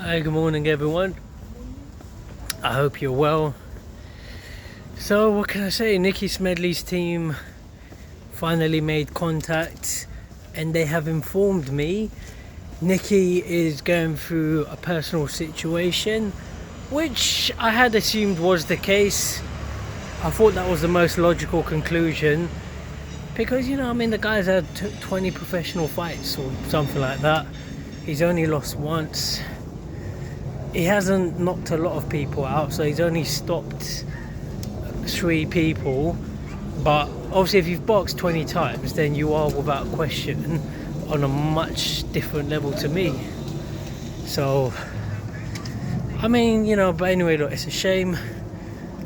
Hi, good morning everyone. I hope you're well. So what can I say? Nicki Smedley's team finally made contact and they have informed me Nicki is going through a personal situation, which I had assumed was the case. I thought that was the most logical conclusion because, the guy's had 20 professional fights or something like that. He's only lost once. He hasn't knocked a lot of people out, so he's only stopped 3 people. But obviously if you've boxed 20 times, then you are without question on a much different level to me. So but anyway, look, it's a shame.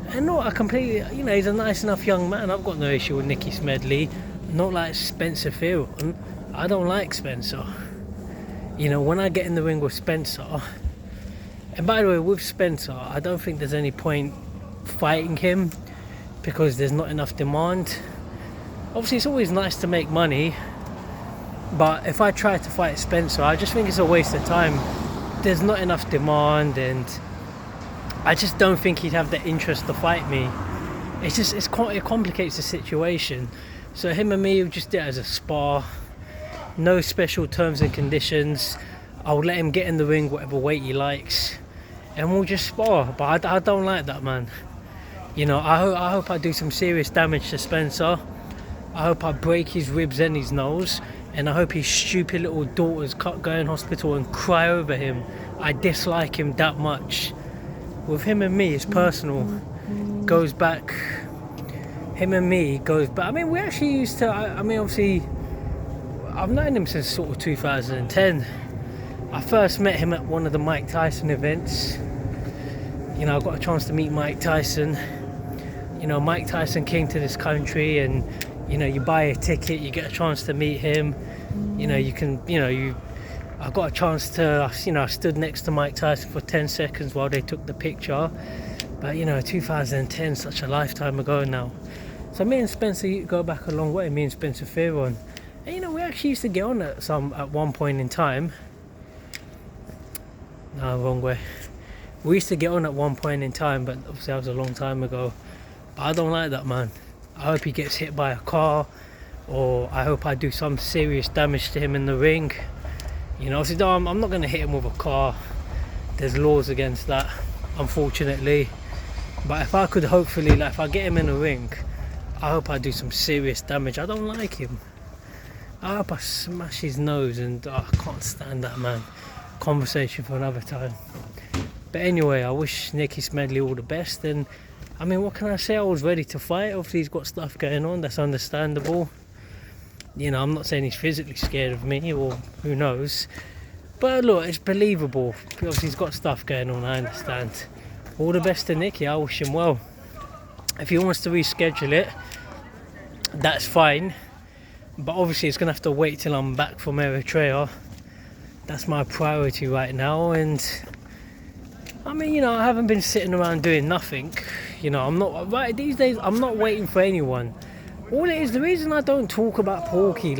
And no, I completely, he's a nice enough young man. I've got no issue with Nicki Smedley. Not like Spencer Fearon. I don't like Spencer. When I get in the ring with Spencer, and by the way, with Spencer, I don't think there's any point fighting him because there's not enough demand. Obviously, it's always nice to make money, but if I try to fight Spencer, I just think it's a waste of time. There's not enough demand, and I just don't think he'd have the interest to fight me. It complicates the situation. So him and me, we just did it as a spar. No special terms and conditions. I'll let him get in the ring whatever weight he likes, and we'll just spar. But I don't like that, man. I hope I do some serious damage to Spencer. I hope I break his ribs and his nose, and I hope his stupid little daughters go in hospital and cry over him. I dislike him that much. With him and me, it's personal. Goes back. Him and me goes back. We actually used to. Obviously, I've known him since sort of 2010. I first met him at one of the Mike Tyson events. I got a chance to meet Mike Tyson. Mike Tyson came to this country, and you buy a ticket, you get a chance to meet him. I got a chance to, I stood next to Mike Tyson for 10 seconds while they took the picture. But 2010, such a lifetime ago now. So me and Spencer go back a long way, me and Spencer Fearon. And we actually used to get on at one point in time. No, wrong way. We used to get on at one point in time, but obviously that was a long time ago. But I don't like that, man. I hope he gets hit by a car, or I hope I do some serious damage to him in the ring. Obviously, no, I'm not going to hit him with a car. There's laws against that, unfortunately. But if I could hopefully, if I get him in the ring, I hope I do some serious damage. I don't like him. I hope I smash his nose, and I can't stand that, man. Conversation for another time. But anyway, I wish Nicki Smedley all the best, and what can I say? I was ready to fight. Obviously he's got stuff going on, that's understandable. I'm not saying he's physically scared of me, or who knows, but look, it's believable. Obviously he's got stuff going on, I understand. All the best to Nicki, I wish him well. If he wants to reschedule it, that's fine, but obviously it's gonna have to wait till I'm back from Eritrea. That's my priority right now, and I haven't been sitting around doing nothing. I'm not right these days. I'm not waiting for anyone. All it is, the reason I don't talk about Porky,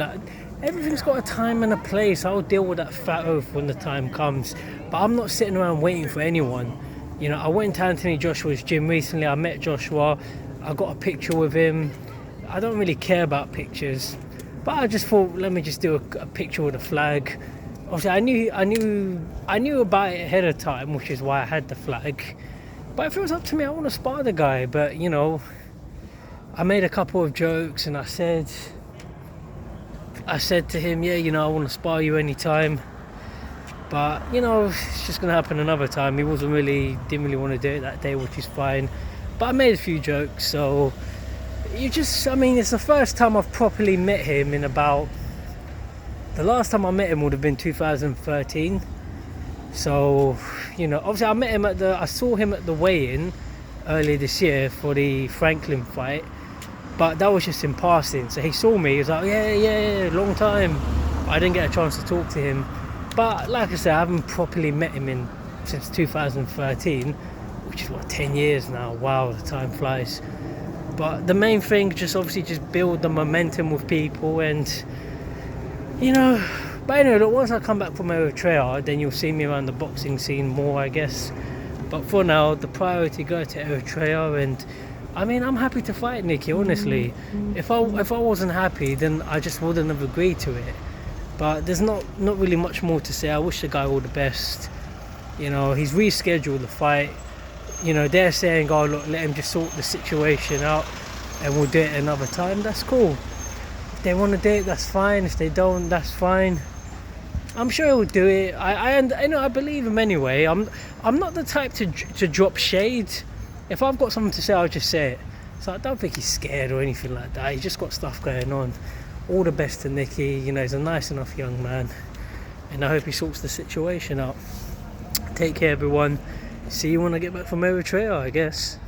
everything's got a time and a place. I'll deal with that fat oaf when the time comes. But I'm not sitting around waiting for anyone. I went to Anthony Joshua's gym recently. I met Joshua. I got a picture with him. I don't really care about pictures, but I just thought, let me just do a picture with a flag. Obviously, I knew about it ahead of time, which is why I had the flag. But if it was up to me, I want to spar the guy. But I made a couple of jokes, and I said to him, I want to spar you anytime. But it's just gonna happen another time. He didn't really want to do it that day, which is fine. But I made a few jokes, so it's the first time I've properly met him in about. The last time I met him would have been 2013. So, obviously I saw him at the weigh-in earlier this year for the Franklin fight, but that was just in passing. So he saw me, he was like, yeah, long time. I didn't get a chance to talk to him. But like I said, I haven't properly met him since 2013, which is 10 years now. Wow, the time flies. But the main thing, just build the momentum with people, and But anyway, look, once I come back from Eritrea, then you'll see me around the boxing scene more, I guess. But for now, the priority go to Eritrea, and I mean, I'm happy to fight Nicki, honestly. If I wasn't happy, then I just wouldn't have agreed to it. But there's not really much more to say. I wish the guy all the best. You know, he's rescheduled the fight. You know, they're saying, oh look, let him just sort the situation out and we'll do it another time. That's cool. If they want to do it, that's fine. If they don't, that's fine. I'm sure he'll do it. I believe him anyway. I'm not the type to drop shade. If I've got something to say, I'll just say it. So I don't think he's scared or anything like that. He's just got stuff going on. All the best to Nicki. You know, he's a nice enough young man, and I hope he sorts the situation out. Take care, everyone. See you when I get back from Eritrea, I guess.